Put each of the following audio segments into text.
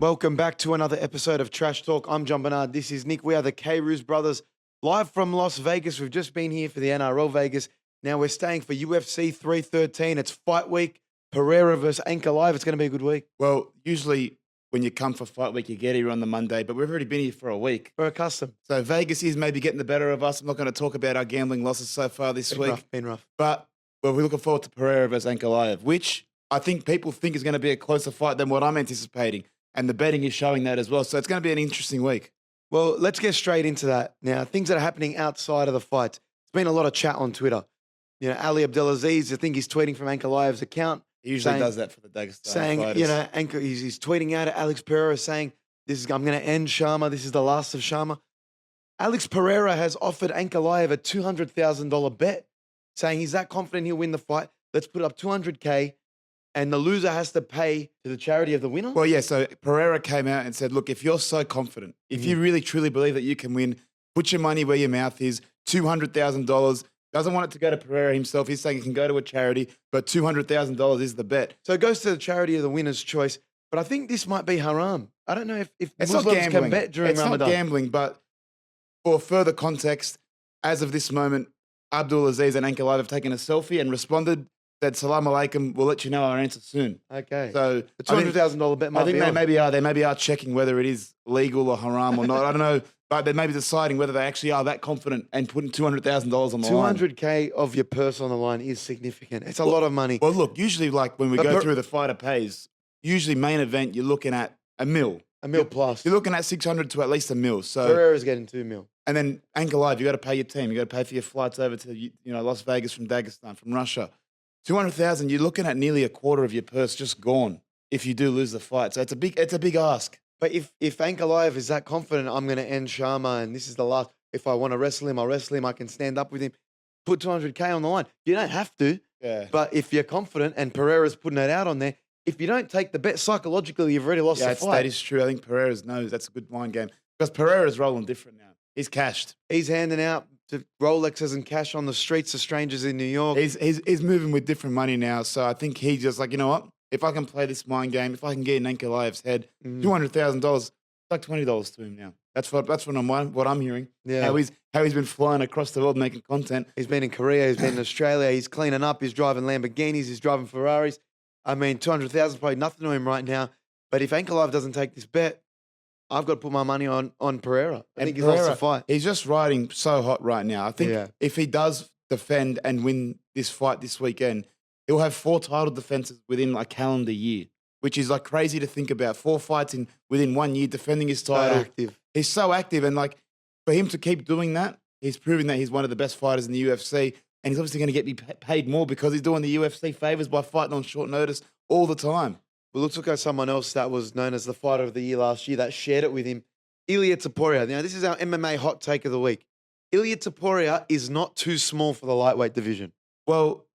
Welcome back to another episode of Trash Talk. I'm Jon-Bernard. This is Nick. We are the K-Roos brothers, live from Las Vegas. We've just been here for the NRL Vegas. Now we're staying for UFC 313. It's fight week. Pereira versus Ankalaev. It's going to be a good week. Well, usually when you come for fight week, you get here on the Monday, but we've already been here for a week. We're accustomed. So Vegas is maybe getting the better of us. I'm not going to talk about our gambling losses so far this week. Been rough. But we're looking forward to Pereira versus Ankalaev, which I think people think is going to be a closer fight than what I'm anticipating. And the betting is showing that as well. So it's going to be an interesting week. Well, let's get straight into that. Now, things that are happening outside of the fights. There's been a lot of chat on Twitter. You know, Ali Abdelaziz, I think he's tweeting from Ankalaev's account. He usually does that for the Dagestan saying, fighters. you know, he's tweeting out at Alex Pereira saying, I'm going to end Sharma. This is the last of Sharma. Alex Pereira has offered Ankalaev a $200,000 bet, saying he's that confident he'll win the fight. Let's put up $200K, and the loser has to pay to the charity of the winner. Well, yeah, so Pereira came out and said, look, if you're so confident, if you really truly believe that you can win, put your money where your mouth is, $200,000. Doesn't want it to go to Pereira himself. He's saying it can go to a charity, but $200,000 is the bet. So it goes to the charity of the winner's choice. But I think this might be haram. I don't know if It's Muslims not gambling. can bet during it's Ramadan. not gambling, but for further context, as of this moment, Abdulaziz and Ankalaev have taken a selfie and responded, said, Salam alaikum, we'll let you know our answer soon. Okay. So the $200,000 bet might I think be they on. maybe are checking whether it is legal or haram or not. I don't know. But they may be deciding whether they actually are that confident and putting $200,000 on the line. $200K of your purse on the line is significant. It's a lot of money. Well, look, usually like when we go through the fighter pays, usually main event, you're looking at a mil. A mil plus. You're looking at 600 to at least a mil. So Pereira's getting 2 mil. And then Ankalaev, you got to pay your team. You got to pay for your flights over to Las Vegas from Dagestan, from Russia. 200,000. You're looking at nearly a quarter of your purse just gone if you do lose the fight. So it's a big ask. But if Ankalaev is that confident, I'm going to end Sharma and this is the last. If I want to wrestle him, I'll wrestle him. I can stand up with him. Put $200K on the line. You don't have to. Yeah. But if you're confident and Pereira's putting it out on there, if you don't take the bet psychologically, you've already lost the fight. That is true. I think Pereira's knows that's a good mind game because Pereira's rolling different now. He's cashed. He's handing out to Rolexes and cash on the streets to strangers in New York. He's moving with different money now. So I think he's just like, you know what? If I can play this mind game, if I can get in Ankalaev's head, $200,000, it's like $20 to him now. That's what I'm hearing. Yeah. How he's been flying across the world making content. He's been in Korea. He's been in Australia. He's cleaning up. He's driving Lamborghinis. He's driving Ferraris. I mean, $200,000 is probably nothing to him right now. But if Ankalaev doesn't take this bet, I've got to put my money on Pereira. I think he's lost the fight. He's just riding so hot right now. I think if he does defend and win this fight this weekend, he'll have 4 title defenses within a calendar year, which is like crazy to think about. 4 fights within 1 year defending his title. So active. He's so active. And like for him to keep doing that, he's proving that he's one of the best fighters in the UFC. And he's obviously going to get paid more because he's doing the UFC favors by fighting on short notice all the time. Well, let's look at someone else that was known as the fighter of the year last year that shared it with him, Ilia Topuria. Now, this is our MMA hot take of the week. Ilia Topuria is not too small for the lightweight division. Well,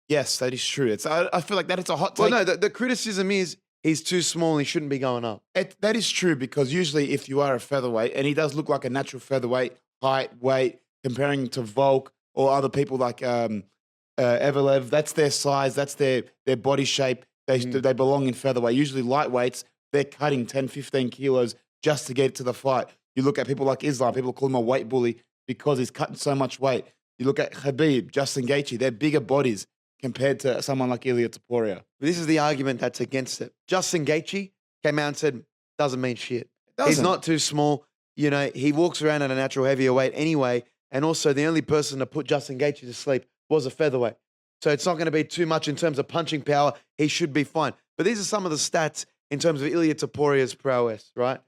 yes, that is true. I feel like that it's a hot take. Well, no, the criticism is he's too small and he shouldn't be going up. That is true because usually if you are a featherweight, and he does look like a natural featherweight, height, weight, comparing to Volk or other people like evloev, that's their size, that's their body shape. They belong in featherweight. Usually lightweights, they're cutting 10, 15 kilos just to get to the fight. You look at people like Islam, people call him a weight bully because he's cutting so much weight. You look at Khabib, Justin Gaethje, they're bigger bodies compared to someone like Ilia Topuria. This is the argument that's against it. Justin Gaethje came out and said, doesn't mean shit. Doesn't. He's not too small. You know, he walks around at a natural heavier weight anyway. And also the only person to put Justin Gaethje to sleep was a featherweight. So it's not going to be too much in terms of punching power. He should be fine. But these are some of the stats in terms of Ilia Topuria's prowess, right?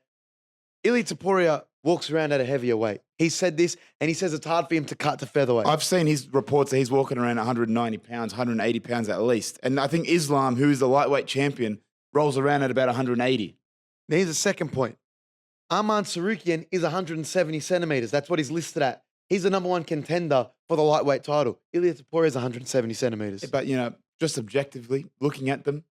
Ilia Topuria walks around at a heavier weight. He said this, and he says it's hard for him to cut to featherweight. I've seen his reports that he's walking around 190 pounds, 180 pounds at least. And I think Islam, who is the lightweight champion, rolls around at about 180. Now, here's the second point. Arman Sarukian is 170 centimeters. That's what he's listed at. He's the number 1 contender for the lightweight title. Ilia Topuria is 170 centimeters. But, just objectively, looking at them,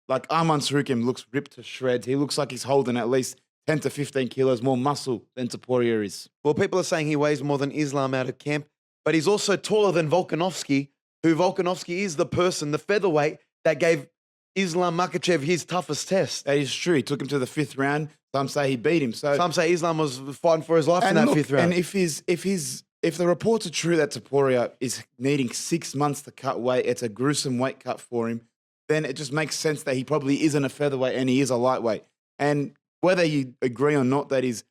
like Arman Sarukian looks ripped to shreds. He looks like he's holding at least 10 to 15 kilos more muscle than Topuria is. Well, people are saying he weighs more than Islam out of camp, but he's also taller than Volkanovski, who Volkanovski is the person, the featherweight, that gave Islam Makhachev his toughest test. That is true. He took him to the 5th round. Some say he beat him. So Some say Islam was fighting for his life in that 5th round. And if the reports are true that Topuria is needing 6 months to cut weight, it's a gruesome weight cut for him, then it just makes sense that he probably isn't a featherweight and he is a lightweight. And whether you agree or not that he's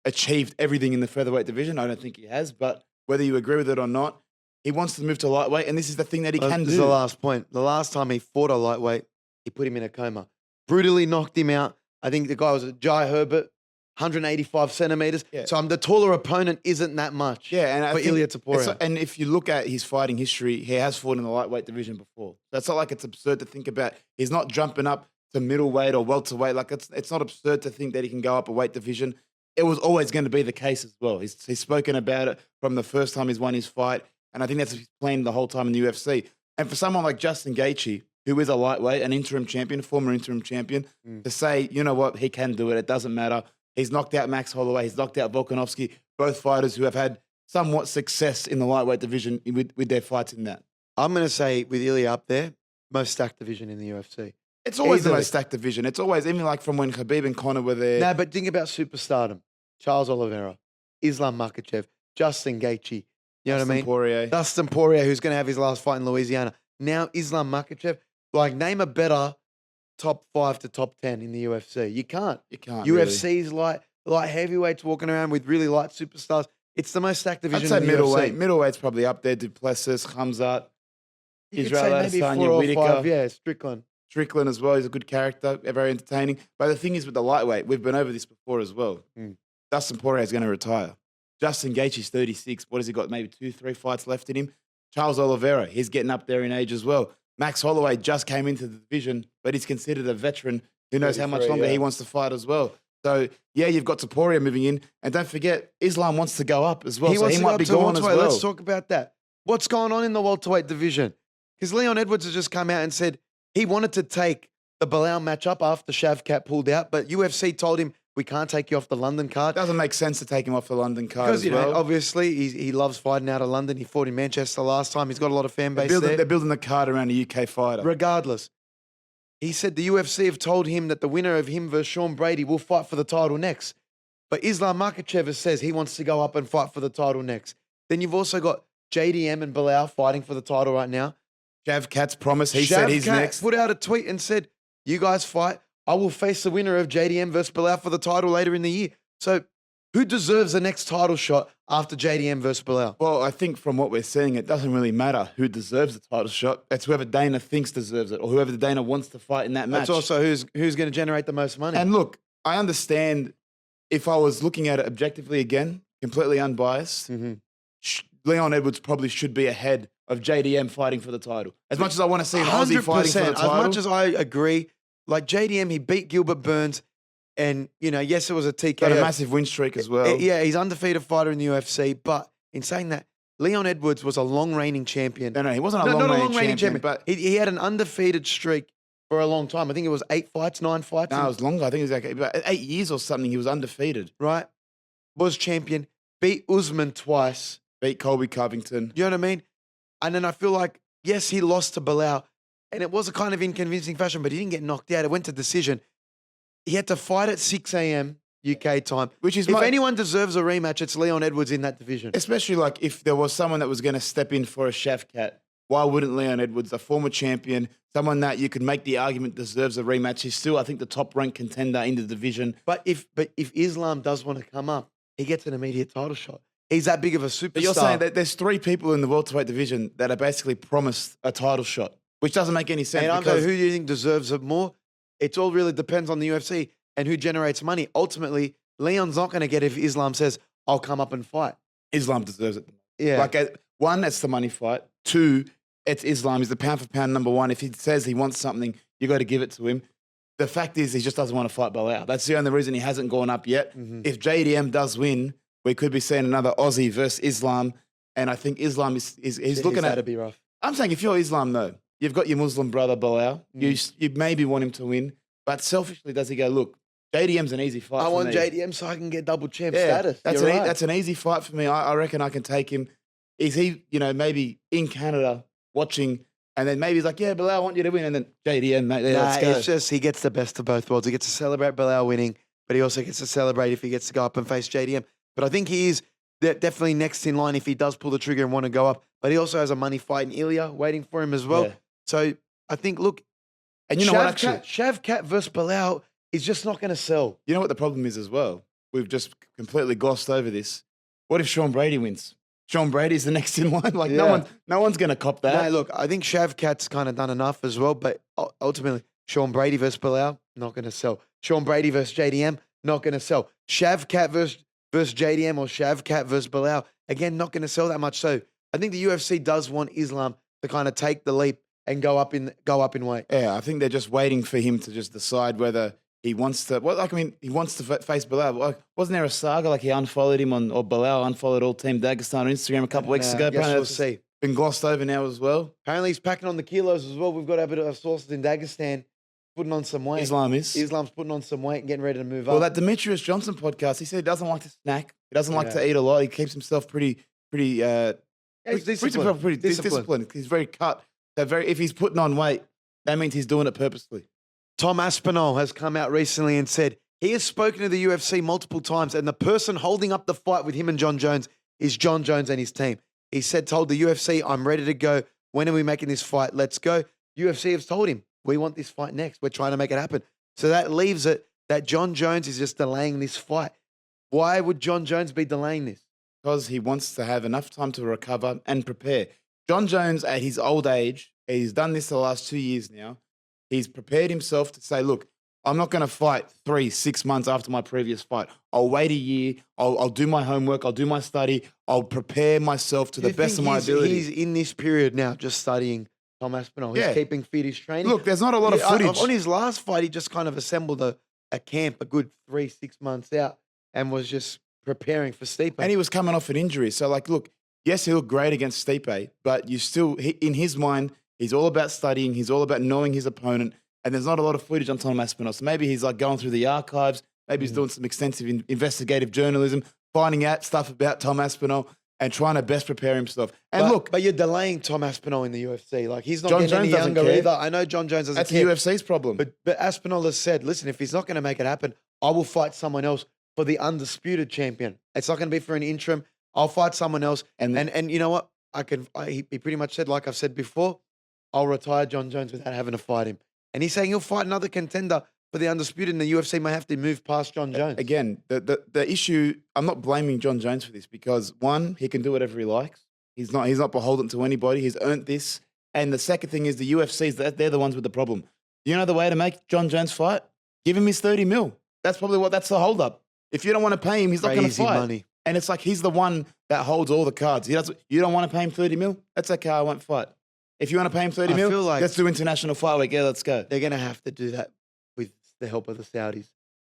achieved everything in the featherweight division, I don't think he has, but whether you agree with it or not, he wants to move to lightweight, and this is the thing that he can do. This is the last point. The last time he fought a lightweight, he put him in a coma. Brutally knocked him out. I think the guy was a Jai Herbert, 185 centimeters. Yeah. So the taller opponent isn't that much for Ilia Topuria. And if you look at his fighting history, he has fought in the lightweight division before. That's not like it's absurd to think about. He's not jumping up to middleweight or welterweight. Like it's not absurd to think that he can go up a weight division. It was always going to be the case as well. He's spoken about it from the first time he's won his fight, and I think that's his plan the whole time in the UFC. And for someone like Justin Gaethje, who is a lightweight, an interim champion, former interim champion, to say, you know what, he can do it. It doesn't matter. He's knocked out Max Holloway. He's knocked out Volkanovski, both fighters who have had somewhat success in the lightweight division with their fights in that. I'm going to say with Ilia up there, most stacked division in the UFC. It's always the most stacked division. It's always, even like from when Khabib and Conor were there. No, but think about superstardom. Charles Oliveira, Islam Makhachev, Justin Gaethje. You know what I mean? Poirier. Dustin Poirier, who's going to have his last fight in Louisiana. Now Islam Makhachev. Like, name a better top 5 to top 10 in the UFC. You can't. You can't. UFC's light heavyweights walking around with really light superstars. It's the most stacked division I'd say in the middleweight. UFC. Middleweight's probably up there. Duplessis, Khamzat, You could Israel say maybe Adesanya, 4 or Whittaker. 5. Yeah, Strickland. Strickland as well. He's a good character, very entertaining. But the thing is with the lightweight, we've been over this before as well. Dustin Poirier is going to retire. Justin Gaethje's 36. What has he got? Maybe 2-3 fights left in him. Charles Oliveira, he's getting up there in age as well. Max Holloway just came into the division, but he's considered a veteran. Who knows how much longer he wants to fight as well. So, yeah, you've got Topuria moving in. And don't forget, Islam wants to go up as well. He might be going as well. Let's talk about that. What's going on in the welterweight division? Because Leon Edwards has just come out and said he wanted to take the Belal matchup after Shavkat pulled out, but UFC told him, we can't take you off the London card. Doesn't make sense to take him off the London card because, as well. Obviously, he loves fighting out of London. He fought in Manchester last time. He's got a lot of fan base there. They're building the card around a UK fighter. Regardless, he said the UFC have told him that the winner of him versus Sean Brady will fight for the title next. But Islam Makhachev says he wants to go up and fight for the title next. Then you've also got JDM and Belal fighting for the title right now. Shavkat's promise. He said he's next. Put out a tweet and said, you guys fight. I will face the winner of JDM versus Belal for the title later in the year. So who deserves the next title shot after JDM versus Belal? Well, I think from what we're seeing, it doesn't really matter who deserves the title shot. It's whoever Dana thinks deserves it or whoever Dana wants to fight in that match. That's also who's going to generate the most money. And look, I understand if I was looking at it objectively again, completely unbiased, Leon Edwards probably should be ahead of JDM fighting for the title. As much as I want to see an Aussie fighting for the title. As much as I agree, like JDM, he beat Gilbert Burns, and yes, it was a TKO. Got a massive win streak as well. Yeah, he's undefeated fighter in the UFC. But in saying that, Leon Edwards was a long reigning champion. No, he wasn't a long reigning champion. But he had an undefeated streak for a long time. I think it was 8 fights, 9 fights. No, it was longer. I think it was like about 8 years or something. He was undefeated. Right, was champion, beat Usman twice, beat Colby Covington. You know what I mean? And then I feel like yes, he lost to Belal. And it was a kind of in convincing fashion, but he didn't get knocked out. It went to decision. He had to fight at 6 a.m. UK time. Which is if anyone deserves a rematch, it's Leon Edwards in that division. Especially like if there was someone that was going to step in for a Shavkat, why wouldn't Leon Edwards, a former champion, someone that you could make the argument deserves a rematch? He's still, I think, the top-ranked contender in the division. But if Islam does want to come up, he gets an immediate title shot. He's that big of a superstar. But you're saying that there's 3 people in the welterweight division that are basically promised a title shot. Which doesn't make any sense. And who do you think deserves it more? It all really depends on the UFC and who generates money. Ultimately, Leon's not going to get it if Islam says, I'll come up and fight. Islam deserves it. Yeah. Like, 1, it's the money fight. 2, it's Islam. He's the pound-for-pound number 1. If he says he wants something, you got to give it to him. The fact is he just doesn't want to fight Belal. That's the only reason he hasn't gone up yet. If JDM does win, we could be seeing another Aussie versus Islam. And I think Islam he's looking at... That'd be rough. I'm saying if you're Islam, though, you've got your Muslim brother, Belal. You maybe want him to win. But selfishly, does he go, look, JDM's an easy fight for me. I want JDM so I can get double champ status. That's an easy fight for me. I reckon I can take him. Is he, maybe in Canada watching And then maybe he's like, yeah, Belal, I want you to win. And then JDM, mate, let's go. It's just he gets the best of both worlds. He gets to celebrate Belal winning, but he also gets to celebrate if he gets to go up and face JDM. But I think he is definitely next in line if he does pull the trigger and want to go up. But he also has a money fight in Ilia waiting for him as well. Yeah. So I think, look, And you know what, actually? Shavkat versus Belal is just not going to sell. You know what the problem is as well? We've just completely glossed over this. What if Sean Brady wins? Sean Brady's the next in line. Like no one's going to cop that. No, look, I think Shavkat's kind of done enough as well, but ultimately, Sean Brady versus Belal, not going to sell. Sean Brady versus JDM, not going to sell. Shavkat versus JDM or Shavkat versus Belal, again, not going to sell that much. So I think the UFC does want Islam to kind of take the leap and go up in weight. Yeah, I think they're just waiting for him to just decide whether he wants to. He wants to face Belal. Like, wasn't there a saga like he unfollowed him or Belal unfollowed all Team Dagestan on Instagram a couple weeks ago? Yes, we'll see. Been glossed over now as well. Apparently, he's packing on the kilos as well. We've got a bit of sources in Dagestan putting on some weight. Islam's putting on some weight and getting ready to move up. Well, that Demetrius Johnson podcast, he said he doesn't like to snack. He doesn't like to eat a lot. He keeps himself pretty disciplined. He's very cut. If he's putting on weight, that means he's doing it purposely. Tom Aspinall has come out recently and said he has spoken to the UFC multiple times, and the person holding up the fight with him and John Jones is John Jones and his team. He told the UFC, I'm ready to go. When are we making this fight? Let's go. UFC has told him, we want this fight next. We're trying to make it happen. So that leaves it that John Jones is just delaying this fight. Why would John Jones be delaying this? Because he wants to have enough time to recover and prepare. John Jones, at his old age, he's done this the last 2 years now. He's prepared himself to say, look, I'm not going to fight 3-6 months after my previous fight. I'll wait a year. I'll do my homework. I'll do my study. I'll prepare myself to the best of my ability. He's in this period now just studying Tom Aspinall. He's keeping fit, he's training. Look, there's not a lot of footage. On his last fight, he just kind of assembled a camp a good 3-6 months out and was just preparing for Stipe. And he was coming off an injury. So, like, look, yes, he looked great against Stipe, but in his mind, he's all about studying. He's all about knowing his opponent. And there's not a lot of footage on Tom Aspinall. So maybe he's like going through the archives. Maybe he's doing some extensive investigative journalism, finding out stuff about Tom Aspinall and trying to best prepare himself. And but you're delaying Tom Aspinall in the UFC. Like, he's not John getting Jones any younger care. either. I know John Jones doesn't care. That's the UFC's problem. But Aspinall has said, listen, if he's not going to make it happen, I will fight someone else for the undisputed champion. It's not going to be for an interim. I'll fight someone else. And you know what? He pretty much said, like I've said before, I'll retire John Jones without having to fight him. And he's saying he'll fight another contender for the undisputed, and the UFC may have to move past John Jones. Again, the issue, I'm not blaming John Jones for this because, one, he can do whatever he likes. He's not beholden to anybody. He's earned this. And the second thing is the UFC's, they're the ones with the problem. You know the way to make John Jones fight? Give him his 30 mil. That's that's the holdup. If you don't want to pay him, he's not going to fight. Money. And it's like he's the one that holds all the cards. You don't want to pay him 30 mil? That's okay, I won't fight. If you want to pay him 30 mil, let's do international fight week. Yeah, let's go. They're going to have to do that with the help of the Saudis.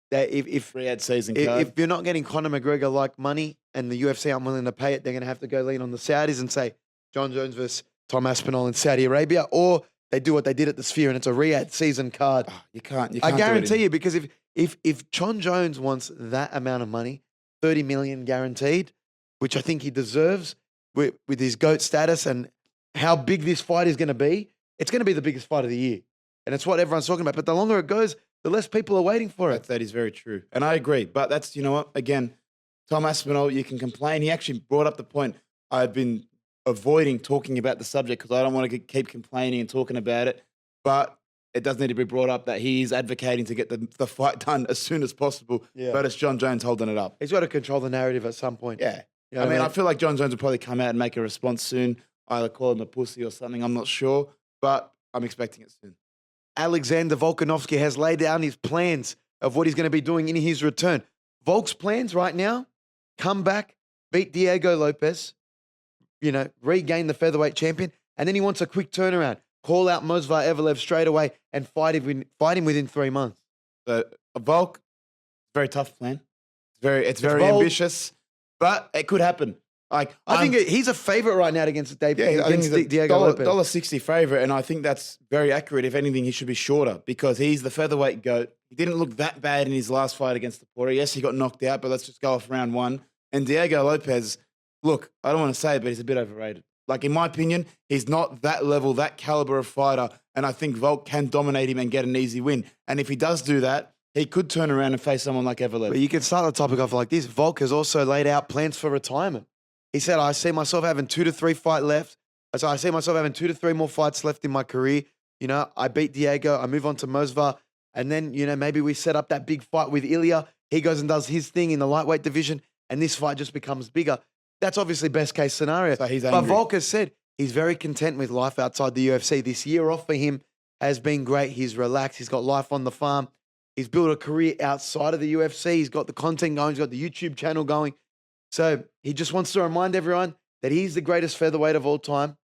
If Riyadh season card. If you're not getting Conor McGregor like money and the UFC aren't willing to pay it, they're going to have to go lean on the Saudis and say John Jones versus Tom Aspinall in Saudi Arabia, or they do what they did at the Sphere and it's a Riyadh season card. Oh, you can't. I guarantee you, because if John Jones wants that amount of money, 30 million guaranteed, which I think he deserves with his GOAT status and how big this fight is going to be, it's going to be the biggest fight of the year. And it's what everyone's talking about. But the longer it goes, the less people are waiting for it. That is very true. And I agree. But that's, you know what, again, Tom Aspinall, you can complain. He actually brought up the point. I've been avoiding talking about the subject because I don't want to keep complaining and talking about it. But it does need to be brought up that he is advocating to get the fight done as soon as possible. Yeah. But it's John Jones holding it up. He's got to control the narrative at some point. Yeah. You know I feel like John Jones will probably come out and make a response soon. Either call him a pussy or something. I'm not sure. But I'm expecting it soon. Alexander Volkanovski has laid down his plans of what he's going to be doing in his return. Volk's plans right now, come back, beat Diego Lopez, regain the featherweight champion, and then he wants a quick turnaround. Call out movsar Evloev straight away and fight him within 3 months. Volk, very tough plan. It's very ambitious, but it could happen. I think he's a favorite right now against Diego Lopez. $1.60 favorite, and I think that's very accurate. If anything, he should be shorter because he's the featherweight GOAT. He didn't look that bad in his last fight against Topuria. Yes, he got knocked out, but let's just go off round one. And Diego Lopez, look, I don't want to say it, but he's a bit overrated. Like, in my opinion, he's not that level, that caliber of fighter. And I think Volk can dominate him and get an easy win. And if he does do that, he could turn around and face someone like evloev. But you can start the topic off like this. Volk has also laid out plans for retirement. He said, I see myself having 2 to 3 fights left. So I see myself having 2 to 3 more fights left in my career. You know, I beat Diego. I move on to movsar. And then, you know, maybe we set up that big fight with Ilia. He goes and does his thing in the lightweight division. And this fight just becomes bigger. That's obviously best case scenario. So he's but angry. Volk has said he's very content with life outside the UFC. This year off for him has been great. He's relaxed. He's got life on the farm. He's built a career outside of the UFC. He's got the content going. He's got the YouTube channel going. So he just wants to remind everyone that he's the greatest featherweight of all time.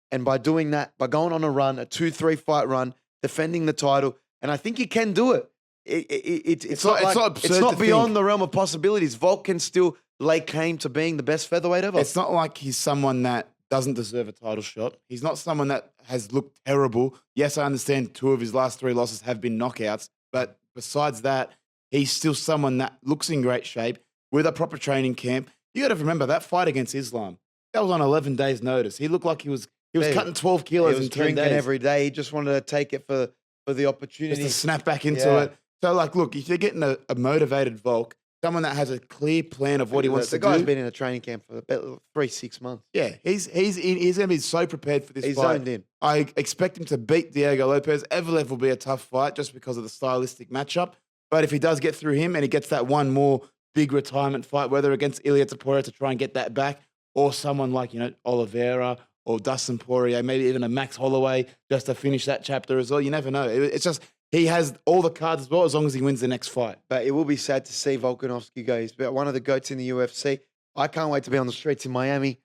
And by doing that, by going on a run, a 2-3 fight run, defending the title, and I think he can do it. It's not beyond the realm of possibilities. Volk can still lay claim to being the best featherweight ever. It's not like he's someone that doesn't deserve a title shot. He's not someone that has looked terrible. Yes, I understand 2 of his last 3 losses have been knockouts, but besides that, he's still someone that looks in great shape with a proper training camp. You got to remember that fight against Islam. That was on 11 days' notice. He looked like he was cutting 12 kilos he was in 10 drinking days. every day. He just wanted to take it for the opportunity. Just to snap back into it. So, like, look, if you're getting a motivated Volk, someone that has a clear plan of what he wants to do. The guy's been in a training camp for about 3-6 months. Yeah, he's going to be so prepared for this fight. He's zoned in. I expect him to beat Diego Lopez. evloev will be a tough fight just because of the stylistic matchup. But if he does get through him and he gets that one more big retirement fight, whether against Ilia Topuria to try and get that back, or someone like, you know, Oliveira or Dustin Poirier, maybe even a Max Holloway just to finish that chapter as well. You never know. It's just he has all the cards as well as long as he wins the next fight. But it will be sad to see Volkanovski go. He's one of the GOATs in the UFC. I can't wait to be on the streets in Miami,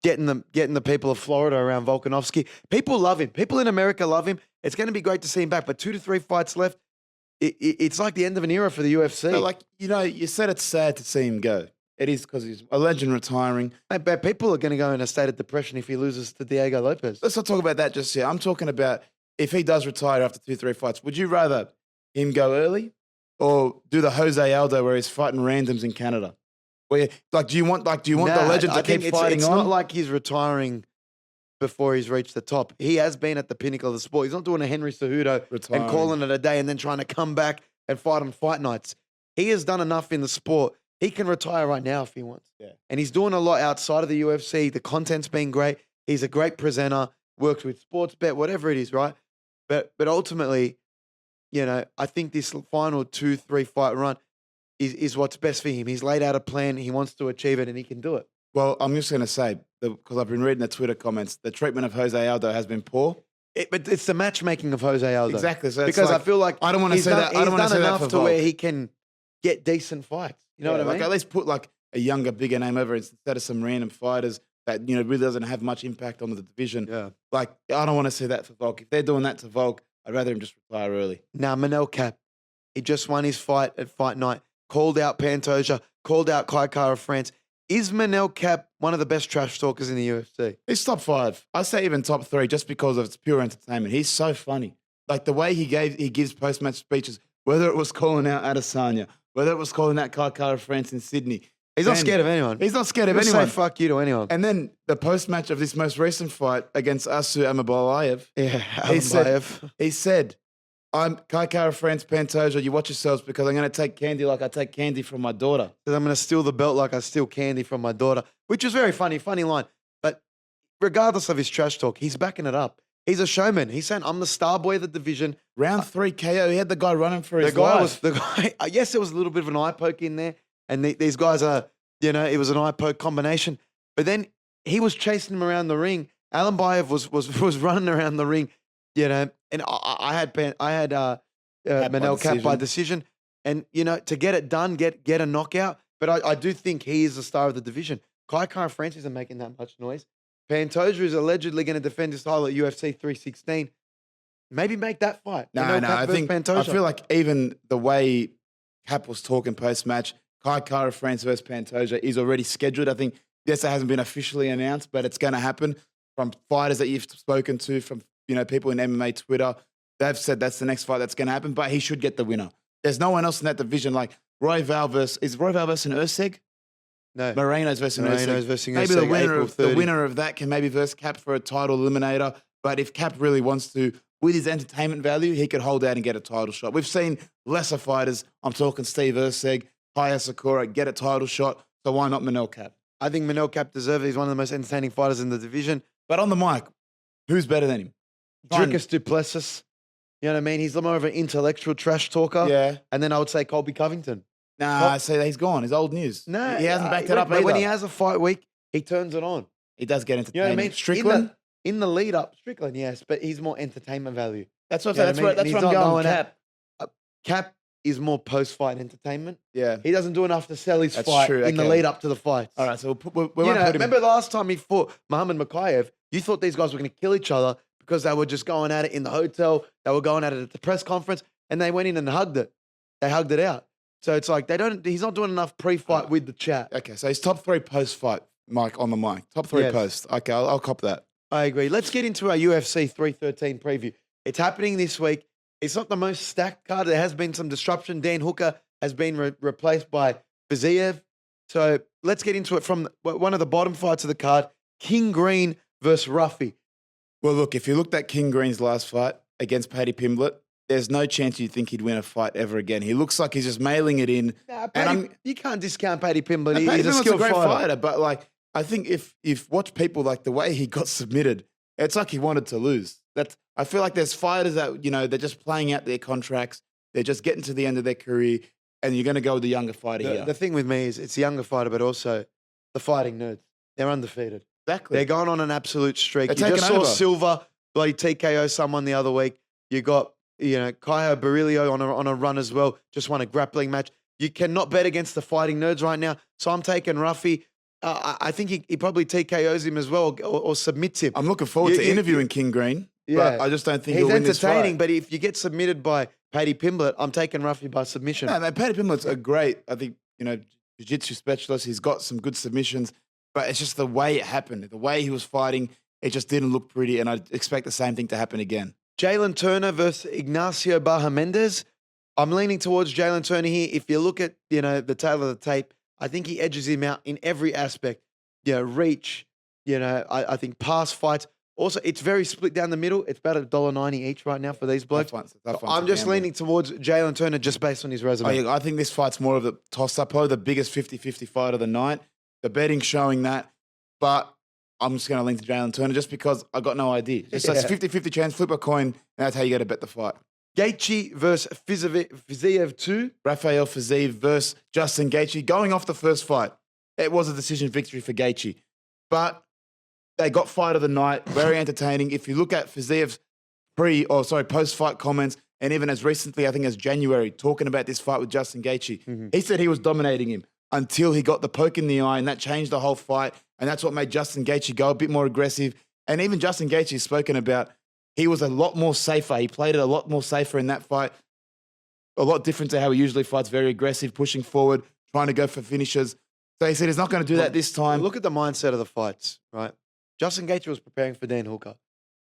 getting the people of Florida around Volkanovski. People love him. People in America love him. It's going to be great to see him back. But 2 to 3 fights left. It's like the end of an era for the UFC. But like, you know, you said it's sad to see him go. It is because he's a legend retiring. But people are going to go in a state of depression if he loses to Diego Lopez. Let's not talk about that just yet. I'm talking about if he does retire after 2-3 fights, would you rather him go early or do the Jose Aldo where he's fighting randoms in Canada? Where, like, do you want the legend to keep fighting it's on? It's not like he's retiring before he's reached the top. He has been at the pinnacle of the sport. He's not doing a Henry Cejudo and calling it a day and then trying to come back and fight on fight nights. He has done enough in the sport. He can retire right now if he wants. Yeah. And he's doing a lot outside of the UFC. The content's been great. He's a great presenter, works with Sportsbet, whatever it is, right? But ultimately, you know, I think this final 2-3 fight run is what's best for him. He's laid out a plan. He wants to achieve it, and he can do it. Well, I'm just going to say, because I've been reading the Twitter comments, the treatment of Jose Aldo has been poor. But it's the matchmaking of Jose Aldo. Exactly. So because like, I feel like I don't want to say that. I don't want to say that for enough to Volk. where he can get decent fights. You know what I mean? Like, at least put like a younger, bigger name over instead of some random fighters that, you know, really doesn't have much impact on the division. Yeah. Like, I don't want to see that for Volk. If they're doing that to Volk, I'd rather him just retire early. Now, Manel Kape, he just won his fight at Fight Night, called out Pantoja, called out Kai Kara France. Is Manel Kape one of the best trash talkers in the UFC? He's top 5. I say even top 3 just because of its pure entertainment. He's so funny. Like the way he gives post-match speeches, whether it was calling out Adesanya, whether it was calling out Kai Kara France in Sydney. He's not scared of anyone. He's not scared of He'll anyone. say fuck you to anyone. And then the post-match of this most recent fight against Asu Ankalaev, Yeah, he said, I'm Kai Kara France Pantoja, you watch yourselves because I'm going to take candy like I take candy from my daughter. I'm going to steal the belt like I steal candy from my daughter, which is very funny line. But regardless of his trash talk, he's backing it up. He's a showman. He's saying, I'm the star boy of the division. Round 3 KO, he had the guy running for his life. Yes, there was a little bit of an eye poke in there. And these guys are, you know, it was an eye poke combination. But then he was chasing him around the ring. Ankalaev was running around the ring, you know, and I had Manel Kape by decision. And, you know, to get it done, get a knockout. But I do think he is the star of the division. Kai Kara France isn't making that much noise. Pantoja is allegedly going to defend his title at UFC 316. Maybe make that fight. No, I feel like even the way Kape was talking post-match, Kai Kara France versus Pantoja is already scheduled. I think, yes, it hasn't been officially announced, but it's going to happen from fighters that you've spoken to, from, you know, people in MMA Twitter. They've said that's the next fight that's going to happen, but he should get the winner. There's no one else in that division like Royval versus, is Royval versus an Usyk? No. Moreno's versus Moreno's Usyk. versus Maybe Usyk, the winner April of the 30. winner of that can maybe verse Cap for a title eliminator. But if Cap really wants to, with his entertainment value, he could hold out and get a title shot. We've seen lesser fighters. I'm talking Steve Erceg, Kaya Sakura get a title shot. So why not Manel Cap? I think Manel Cap deserves it. He's one of the most entertaining fighters in the division. But on the mic, who's better than him? Dricus Duplessis. You know what I mean? He's more of an intellectual trash talker. Yeah. And then I would say Colby Covington. Nah, I say he's gone. He's old news. No. He hasn't backed it up But either. when he has a fight week, he turns it on. He does get You entertaining. know what I mean? Strickland? In the lead up, Strickland, yes, but he's more entertainment value. That's what You know I'm what I mean? That's And what he's I'm not going, going Cap. Cap is more post-fight entertainment. Yeah. He doesn't do enough to sell his That's fight true, in the okay. lead up to the fights. All right, so we You won't know, put him... remember the last time he fought Muhammad Makayev, you thought these guys were going to kill each other because they were just going at it in the hotel. They were going at it at the press conference, and they went in and hugged it. They hugged it out. So it's like he's not doing enough pre-fight with the chat. Okay, so he's top 3 post-fight, Mike, on the mic. Top 3 Yes. post. Okay, I'll cop that. I agree. Let's get into our UFC 313 preview. It's happening this week. It's not the most stacked card. There has been some disruption. Dan Hooker has been replaced by Fiziev. So let's get into it from one of the bottom fights of the card, King Green versus Ruffy. Well, look, if you looked at King Green's last fight against Paddy Pimblett, there's no chance you'd think he'd win a fight ever again. He looks like he's just mailing it in. You can't discount Paddy Pimblett. Paddy He's a Pimblett's skilled great fighter. but like I think if you've watched people like the way he got submitted, it's like he wanted to lose. I feel like there's fighters that, they're just playing out their contracts. They're just getting to the end of their career, and you're going to go with the younger fighter here. The thing with me is it's a younger fighter, but also the fighting nerds. They're undefeated. Exactly. They're going on an absolute streak. They're You just taking saw over. Silva bloody TKO someone the other week. You got, Caio Barilio on a run as well. Just won a grappling match. You cannot bet against the fighting nerds right now. So I'm taking Ruffy. I think he probably TKOs him as well or submits him. I'm looking forward to interviewing King Green, but I just don't think he's he'll win this fight. entertaining. But if you get submitted by Paddy Pimblett, I'm taking Ruffy by submission. No, man, Paddy Pimblett's a great, I think, jiu-jitsu specialist. He's got some good submissions, but it's just the way it happened. The way he was fighting, it just didn't look pretty, and I expect the same thing to happen again. Jalen Turner versus Ignacio Barra-Mendez. I'm leaning towards Jalen Turner here. If you look at, the tail of the tape, I think he edges him out in every aspect. Reach, I think past fights. Also, it's very split down the middle. It's about $1.90 each right now for these blokes. I'm just leaning towards Jalen Turner just based on his resume. I think this fight's more of a toss-up, probably the biggest 50-50 fight of the night. The betting's showing that, but I'm just going to lean to Jalen Turner just because I got no idea. Just a 50-50 chance, flip a coin, and that's how you got to bet the fight. Gaethje versus Fiziev 2. Rafael Fiziev versus Justin Gaethje. Going off the first fight, it was a decision victory for Gaethje. But they got fight of the night, very entertaining. If you look at Fiziev's post-fight comments, and even as recently, I think as January, talking about this fight with Justin Gaethje, he said he was dominating him until he got the poke in the eye, and that changed the whole fight. And that's what made Justin Gaethje go a bit more aggressive. And even Justin Gaethje has spoken about he was a lot more safer. He played it a lot more safer in that fight. A lot different to how he usually fights, very aggressive, pushing forward, trying to go for finishes. So he said he's not going to do that this time. Look at the mindset of the fights, right? Justin Gaethje was preparing for Dan Hooker.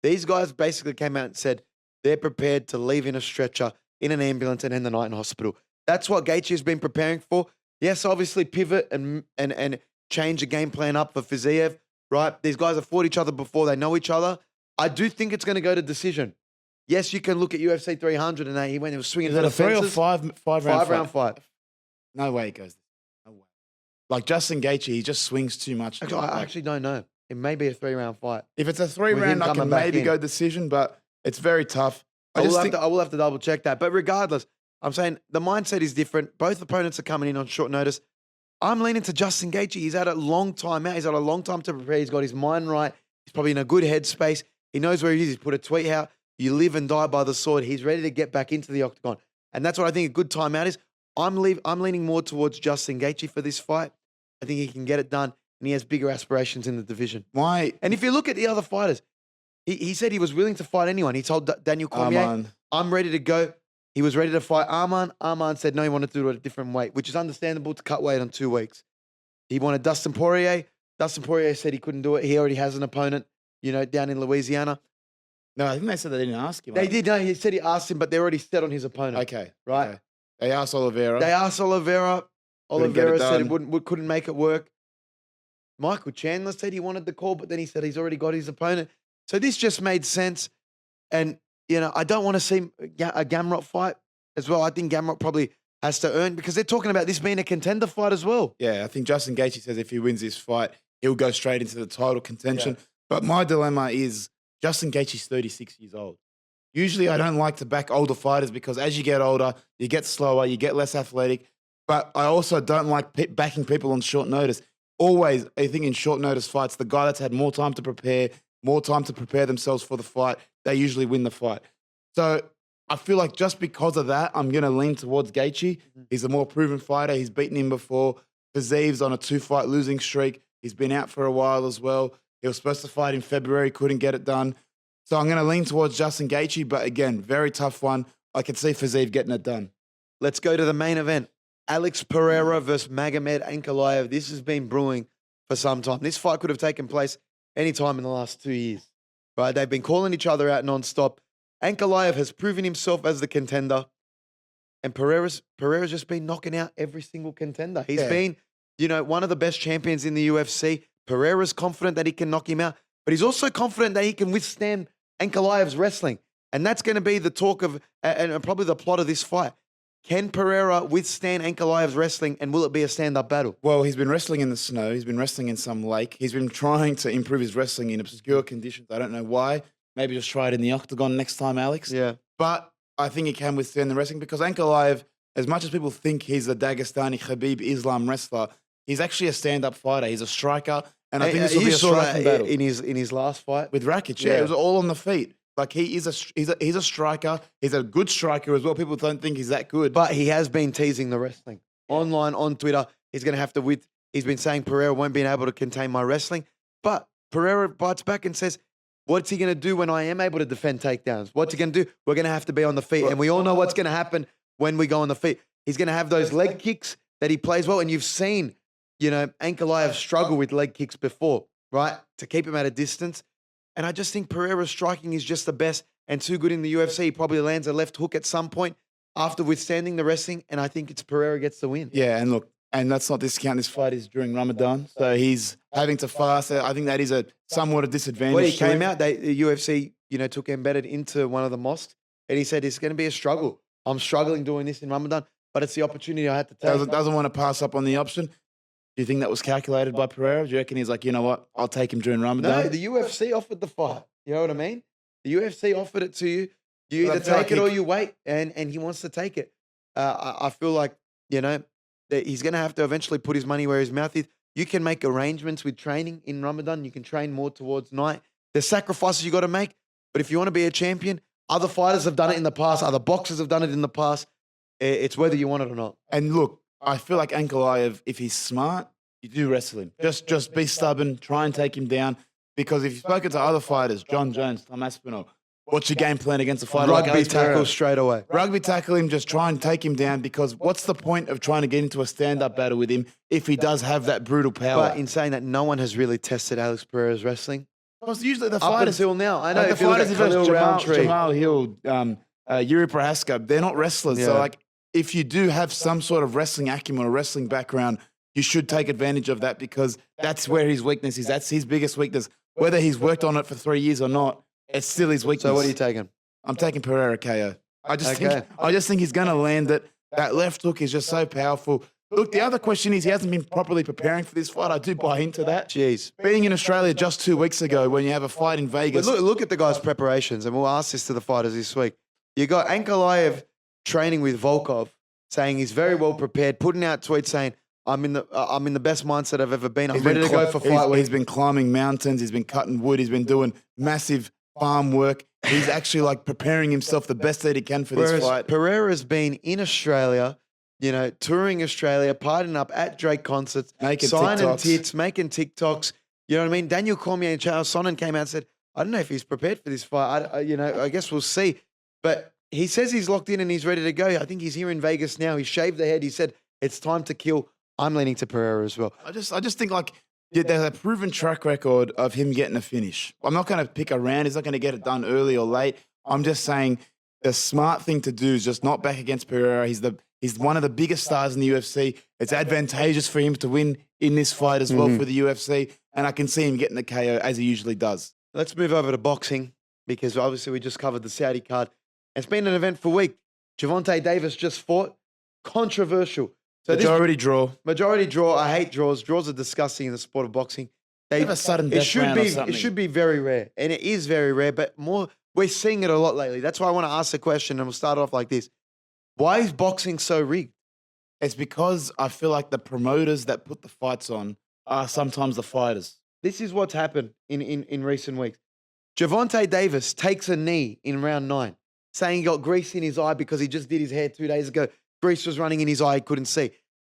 These guys basically came out and said they're prepared to leave in a stretcher, in an ambulance, and end the night in hospital. That's what Gaethje has been preparing for. Yes, obviously pivot and change the game plan up for Fiziev, right? These guys have fought each other before. They know each other. I do think it's going to go to decision. Yes, you can look at UFC 300 and he was swinging for the fences. Is it a 3 or 5 round Five-round fight. No way it goes. No way. Like Justin Gaethje, he just swings too much. Actually, I actually don't know. It may be a 3-round fight. If it's a With 3-round, him I can coming back maybe in. go decision, but it's very tough. I will have to double check that. But regardless, I'm saying the mindset is different. Both opponents are coming in on short notice. I'm leaning to Justin Gaethje. He's had a long time out. He's had a long time to prepare. He's got his mind right. He's probably in a good headspace. He knows where he is. He's put a tweet out. You live and die by the sword. He's ready to get back into the octagon. And that's what I think a good time out is. I'm leaning more towards Justin Gaethje for this fight. I think he can get it done, and he has bigger aspirations in the division. Why? And if you look at the other fighters, he said he was willing to fight anyone. He told Daniel Cormier, I'm ready to go. He was ready to fight Arman. Arman said no, he wanted to do it at a different weight, which is understandable to cut weight on 2 weeks. He wanted Dustin Poirier. Dustin Poirier said he couldn't do it. He already has an opponent, down in Louisiana. No, I think they said they didn't ask him. They did. No, he said he asked him, but they're already set on his opponent. Okay. Right? Okay. They asked Oliveira. They asked Oliveira. Couldn't get it Oliveira said done. he couldn't make it work. Michael Chandler said he wanted the call, but then he said he's already got his opponent. So this just made sense. And, I don't want to see a Gamrot fight as well. I think Gamrot probably has to earn because they're talking about this being a contender fight as well. Yeah, I think Justin Gaethje says if he wins this fight, he'll go straight into the title contention. Yeah. But my dilemma is Justin Gaethje's 36 years old. Usually I don't like to back older fighters because as you get older, you get slower, you get less athletic. But I also don't like backing people on short notice. Always, I think in short notice fights, the guy that's had more time to prepare themselves for the fight, they usually win the fight. So I feel like just because of that, I'm going to lean towards Gaethje. Mm-hmm. He's a more proven fighter. He's beaten him before. Fizev's on a 2-fight losing streak. He's been out for a while as well. He was supposed to fight in February, couldn't get it done. So I'm going to lean towards Justin Gaethje, but again, very tough one. I can see Fizev getting it done. Let's go to the main event. Alex Pereira versus Magomed Ankalaev. This has been brewing for some time. This fight could have taken place any time in the last 2 years. Right? They've been calling each other out nonstop. Ankalaev has proven himself as the contender. And Pereira's just been knocking out every single contender. He's been, one of the best champions in the UFC. Pereira's confident that he can knock him out, but he's also confident that he can withstand Ankalaev's wrestling. And that's going to be the talk of, and probably the plot of this fight. Can Pereira withstand Ankalaev's wrestling, and will it be a stand-up battle? Well, he's been wrestling in the snow. He's been wrestling in some lake. He's been trying to improve his wrestling in obscure conditions. I don't know why. Maybe just try it in the octagon next time, Alex. Yeah. But I think he can withstand the wrestling because Ankalaev, as much as people think he's a Dagestani Khabib Islam wrestler, he's actually a stand-up fighter. He's a striker, and I think this will be a striking battle. In his last fight with Rakic. Yeah, it was all on the feet. Like he's a striker. He's a good striker as well. People don't think he's that good, but he has been teasing the wrestling online on Twitter. He's going to have to He's been saying Pereira won't be able to contain my wrestling, but Pereira bites back and says, "What's he going to do when I am able to defend takedowns? What's he going to do? We're going to have to be on the feet, and we all know what's going to happen when we go on the feet. He's going to have those leg kicks that he plays well, and you've seen, Ankalaev struggle with leg kicks before, right? To keep him at a distance." And I just think Pereira's striking is just the best and too good in the UFC. He probably lands a left hook at some point after withstanding the wrestling, and I think it's Pereira gets the win. Yeah, and look, and let's not discount this fight is during Ramadan, so he's having to fast. I think that is somewhat a disadvantage. When he came out, the UFC, took embedded into one of the mosques, and he said it's going to be a struggle. I'm struggling doing this in Ramadan, but it's the opportunity I had to take. Doesn't want to pass up on the option. Do you think that was calculated by Pereira? Do you reckon he's like, you know what, I'll take him during Ramadan? No, the UFC offered the fight. You know what I mean? The UFC offered it to you. You either take it or you wait, and he wants to take it. I feel like, that he's going to have to eventually put his money where his mouth is. You can make arrangements with training in Ramadan. You can train more towards night. There's sacrifices you got to make, but if you want to be a champion, other fighters have done it in the past. Other boxers have done it in the past. It's whether you want it or not. And look, I feel like Ankalaev, if he's smart, you do wrestle him. Just be stubborn, try and take him down. Because if you've spoken to other fighters, John Jones, Tom Aspinall, what's your game plan against a fighter like Rugby tackle straight away. Rugby tackle him, just try and take him down because what's the point of trying to get into a stand-up battle with him if he does have that brutal power? But in saying that, no one has really tested Alex Pereira's wrestling. Because usually the fighters... Up until now. I know like the fighters, Jamal Hill, Yuri Prohaska, they're not wrestlers. Yeah. So, if you do have some sort of wrestling acumen or wrestling background, you should take advantage of that because that's where his weakness is. That's his biggest weakness. Whether he's worked on it for 3 years or not, it's still his weakness. So what are you taking? I'm taking Pereira KO. I just think he's going to land it. That left hook is just so powerful. Look, the other question is he hasn't been properly preparing for this fight. I do buy into that. Jeez. Being in Australia just 2 weeks ago when you have a fight in Vegas. But look at the guy's preparations, and we'll ask this to the fighters this week. You got Ankalaev training with Volkov, saying he's very well prepared, putting out tweets saying, I'm in the best mindset I've ever been. I'm ready to go for fight week. He's been climbing mountains. He's been cutting wood. He's been doing massive farm work. He's actually preparing himself the best that he can for this fight. Pereira's been in Australia, touring Australia, partying up at Drake concerts, signing tits, making TikToks. You know what I mean? Daniel Cormier and Charles Sonnen came out and said, I don't know if he's prepared for this fight. I guess we'll see. But he says he's locked in and he's ready to go. I think he's here in Vegas now. He shaved the head. He said, it's time to kill. I'm leaning to Pereira as well. I just think there's a proven track record of him getting a finish. I'm not going to pick a round. He's not going to get it done early or late. I'm just saying the smart thing to do is just not back against Pereira. He's He's one of the biggest stars in the UFC. It's advantageous for him to win in this fight as well for the UFC. And I can see him getting the KO as he usually does. Let's move over to boxing because obviously we just covered the Saudi card. It's been an eventful week. Gervonta Davis just fought. Controversial. So Majority draw. Majority draw. I hate draws. Draws are disgusting in the sport of boxing. They have a sudden death round or something. It should be very rare, and it is very rare. But we're seeing it a lot lately. That's why I want to ask the question, and we'll start off like this: why is boxing so rigged? It's because I feel like the promoters that put the fights on are sometimes the fighters. This is what's happened in recent weeks. Gervonta Davis takes a knee in round 9, saying he got grease in his eye because he just did his hair 2 days ago. Grease was running in his eye, he couldn't see.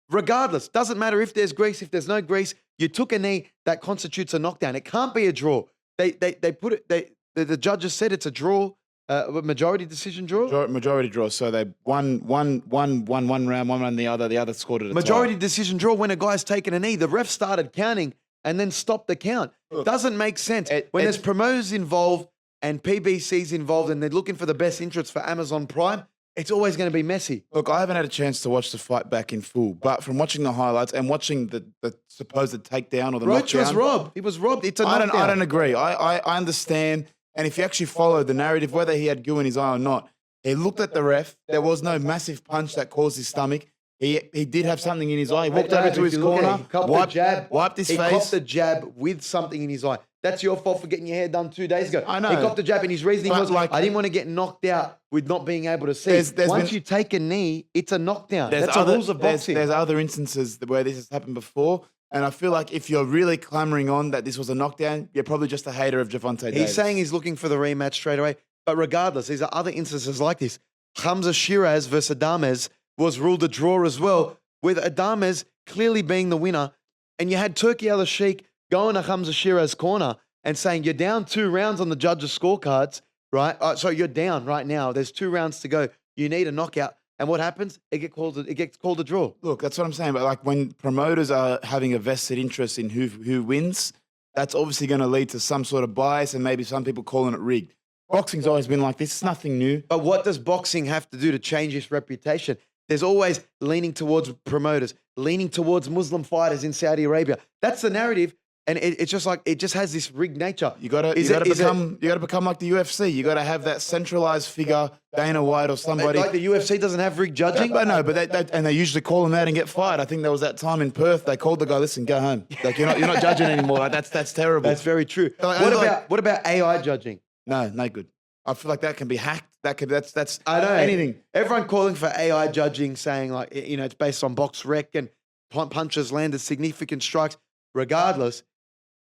Regardless, doesn't matter if there's grease, if there's no grease, you took a knee, that constitutes a knockdown. It can't be a draw. They put it, the judges said it's a draw, majority decision draw? Majority draw. So they one round, one round the other scored it a Majority tie. decision draw when a guy's taken a knee. The ref started counting and then stopped the count. Look, doesn't make sense. When there's promoters involved and PBC's involved and they're looking for the best interests for Amazon Prime, it's always going to be messy. Look, I haven't had a chance to watch the fight back in full, but from watching the highlights and watching the supposed takedown or the Roach knockdown. was robbed. He was robbed. It's a knockdown. I don't agree. I understand. And if you actually follow the narrative, whether he had goo in his eye or not, he looked at the ref. There was no massive punch that caused his stomach. He did have something in his eye. He walked over to his corner, wiped his face. He copped the jab with something in his eye. That's your fault for getting your hair done 2 days ago. I know. He copped the jab and his reasoning But was, I didn't want to get knocked out with not being able to see. Once you take a knee, it's a knockdown. That's the rules of boxing. There's other instances where this has happened before. And I feel like if you're really clamoring on that this was a knockdown, you're probably just a hater of Gervonta Davis. He's saying he's looking for the rematch straight away. But regardless, there's other instances like this. Hamza Shiraz versus Adames was ruled a draw as well, with Adames clearly being the winner. And you had Turki Al-Sheikh going to Hamza Shiraz's corner and saying, you're down 2 rounds on the judges' scorecards, right? So you're down right now. There's 2 rounds to go. You need a knockout. And what happens? It gets called a draw. Look, that's what I'm saying. But like when promoters are having a vested interest in who wins, that's obviously going to lead to some sort of bias and maybe some people calling it rigged. Boxing's always been like this. It's nothing new. But what does boxing have to do to change its reputation? There's always leaning towards promoters, leaning towards Muslim fighters in Saudi Arabia. That's the narrative. And it's just like, it just has this rigged nature. You gotta become like the UFC. You gotta have that centralized figure, Dana White or somebody. Like the UFC doesn't have rigged judging? But they usually call them out and get fired. I think there was that time in Perth, they called the guy, listen, go home. Like you're not judging anymore. Like, that's terrible. That's very true. What about AI judging? No good. I feel like that can be hacked. That's I know. anything. Everyone calling for AI judging, saying like, it's based on box rec and punches landed significant strikes. Regardless,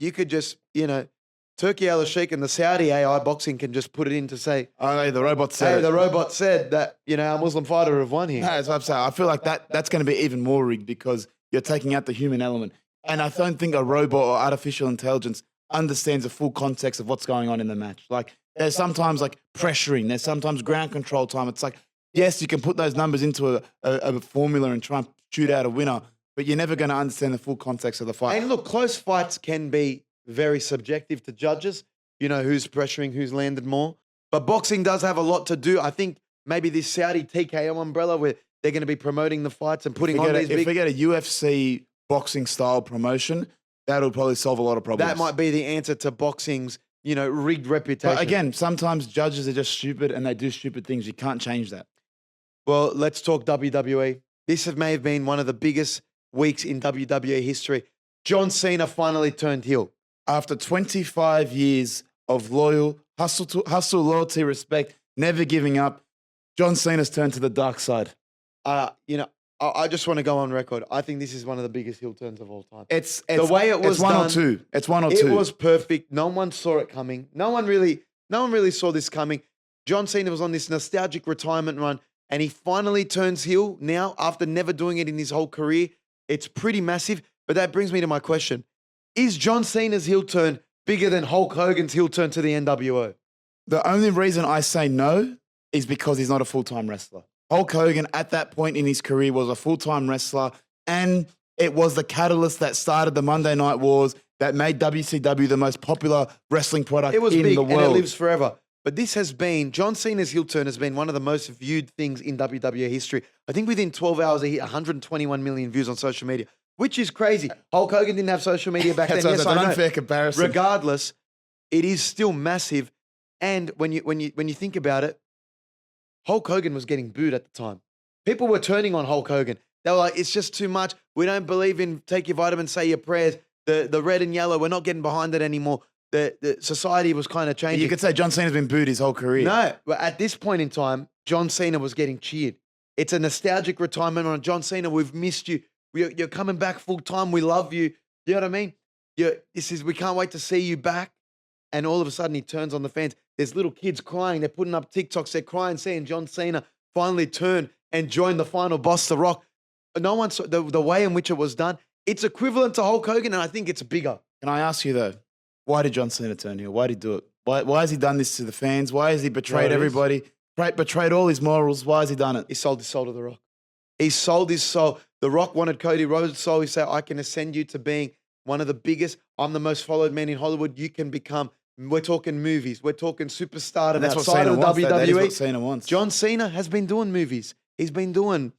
you could just, Turki Al-Sheikh and the Saudi AI boxing can just put it in to say, oh, the robot said. Hey, the robot said that, our Muslim fighter have won here. No, that's what I'm saying. I feel like that's going to be even more rigged because you're taking out the human element. And I don't think a robot or artificial intelligence understands the full context of what's going on in the match. Like, there's sometimes like pressuring. There's sometimes ground control time. It's like, yes, you can put those numbers into a formula and try and shoot out a winner, but you're never going to understand the full context of the fight. And look, close fights can be very subjective to judges, who's pressuring, who's landed more. But boxing does have a lot to do. I think maybe this Saudi TKO umbrella where they're going to be promoting the fights and putting on these big... If we get a UFC boxing style promotion, that'll probably solve a lot of problems. That might be the answer to boxing's, rigged reputation. But again, sometimes judges are just stupid and they do stupid things. You can't change that. Well, let's talk WWE. This may have been one of the biggest weeks in WWE history. John Cena finally turned heel. After 25 years of hustle, loyalty, respect, never giving up, John Cena's turned to the dark side. I just want to go on record. I think this is one of the biggest heel turns of all time. It's the way it was one done, or two. It's one or two. It was perfect. No one saw it coming. No one really saw this coming. John Cena was on this nostalgic retirement run, and he finally turns heel now after never doing it in his whole career. It's pretty massive. But that brings me to my question. Is John Cena's heel turn bigger than Hulk Hogan's heel turn to the NWO? The only reason I say no is because he's not a full-time wrestler. Hulk Hogan at that point in his career was a full-time wrestler, and it was the catalyst that started the Monday Night Wars that made WCW the most popular wrestling product in the world. And it lives forever. But this has been, John Cena's heel turn has been one of the most viewed things in WWE history. I think within 12 hours, he hit 121 million views on social media, which is crazy. Hulk Hogan didn't have social media back then. That's Yes, an I know. unfair comparison. Regardless, it is still massive. And when you think about it, Hulk Hogan was getting booed at the time. People were turning on Hulk Hogan. They were like, it's just too much. We don't believe in take your vitamins, say your prayers. The red and yellow, we're not getting behind it anymore. The society was kind of changing. You could say John Cena's been booed his whole career. No, but at this point in time, John Cena was getting cheered. It's a nostalgic retirement on John Cena. We've missed you. You're coming back full time. We love you. You know what I mean? We can't wait to see you back. And all of a sudden, he turns on the fans. There's little kids crying. They're putting up TikToks. They're crying, saying John Cena finally turned and joined the final boss, The Rock. No one saw the way in which it was done. It's equivalent to Hulk Hogan, and I think it's bigger. Can I ask you, though, why did John Cena turn heel? Why did he do it? Why has he done this to the fans? Why has he betrayed everybody? Betrayed all his morals? Why has he done it? He sold his soul to The Rock. He sold his soul. The Rock wanted Cody Rhodes' soul. He said, I can ascend you to being one of the biggest. I'm the most followed man in Hollywood. You can become. We're talking movies. We're talking superstar. And that's what outside Cena of wants. WWE. That is what Cena wants. John Cena has been doing movies. He's been doing,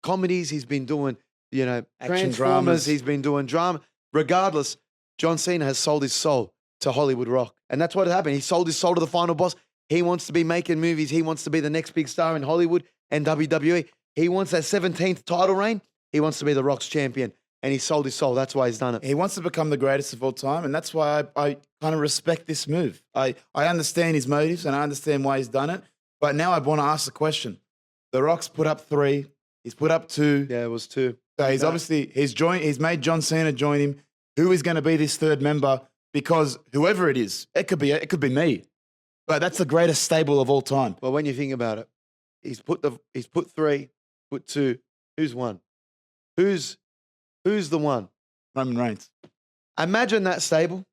comedies. He's been doing, Action Transformers. dramas. He's been doing drama. Regardless, John Cena has sold his soul to Hollywood Rock. And that's what happened. He sold his soul to the final boss. He wants to be making movies. He wants to be the next big star in Hollywood and WWE. He wants that 17th title reign. He wants to be The Rock's champion. And he sold his soul. That's why he's done it. He wants to become the greatest of all time, and that's why I kind of respect this move. I understand his motives, and I understand why he's done it. But now I want to ask the question. The Rock's put up 3. He's put up 2. Yeah, it was 2. So he's obviously, he's made John Cena join him. Who is going to be this third member? Because whoever it is, it could be me. But that's the greatest stable of all time. Well, when you think about it, he's put 3, put 2. Who's one? Who's the one? Roman Reigns. Imagine that stable.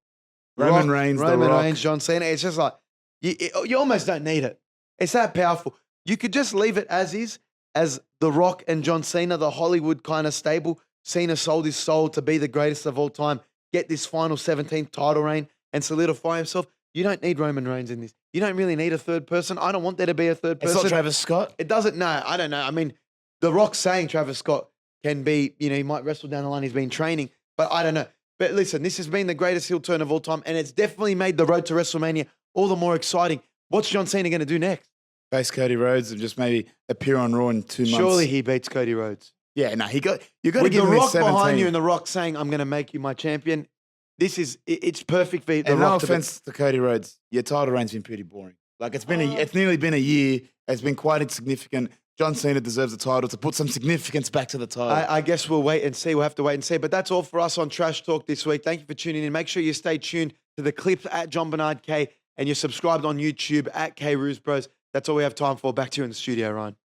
Roman Reigns, The Roman Rock. Reigns, John Cena. It's just like, you almost don't need it. It's that powerful. You could just leave it as is, as The Rock and John Cena, the Hollywood kind of stable. Cena sold his soul to be the greatest of all time, get this final 17th title reign and solidify himself. You don't need Roman Reigns in this. You don't really need a third person. I don't want there to be a third person. It's not Travis Scott? It doesn't, no, I don't know. I mean, The Rock saying Travis Scott can be, he might wrestle down the line. He's been training, but I don't know. But listen, this has been the greatest heel turn of all time, and it's definitely made the road to WrestleMania all the more exciting. What's John Cena going to do next? Face Cody Rhodes and just maybe appear on Raw in 2 months. Surely he beats Cody Rhodes. Yeah, no, you got to With give The him Rock 17. behind you and The Rock saying, I'm going to make you my champion. It's perfect for The And Rock. no offense to Cody Rhodes, your title reig's been pretty boring. Like it's nearly been a year. It's been quite insignificant. John Cena deserves a title to put some significance back to the title. I guess we'll wait and see. We'll have to wait and see. But that's all for us on Trash Talk this week. Thank you for tuning in. Make sure you stay tuned to the clips at Jon-Bernard K, and you're subscribed on YouTube at K Roos Bros. That's all we have time for. Back to you in the studio, Ryan.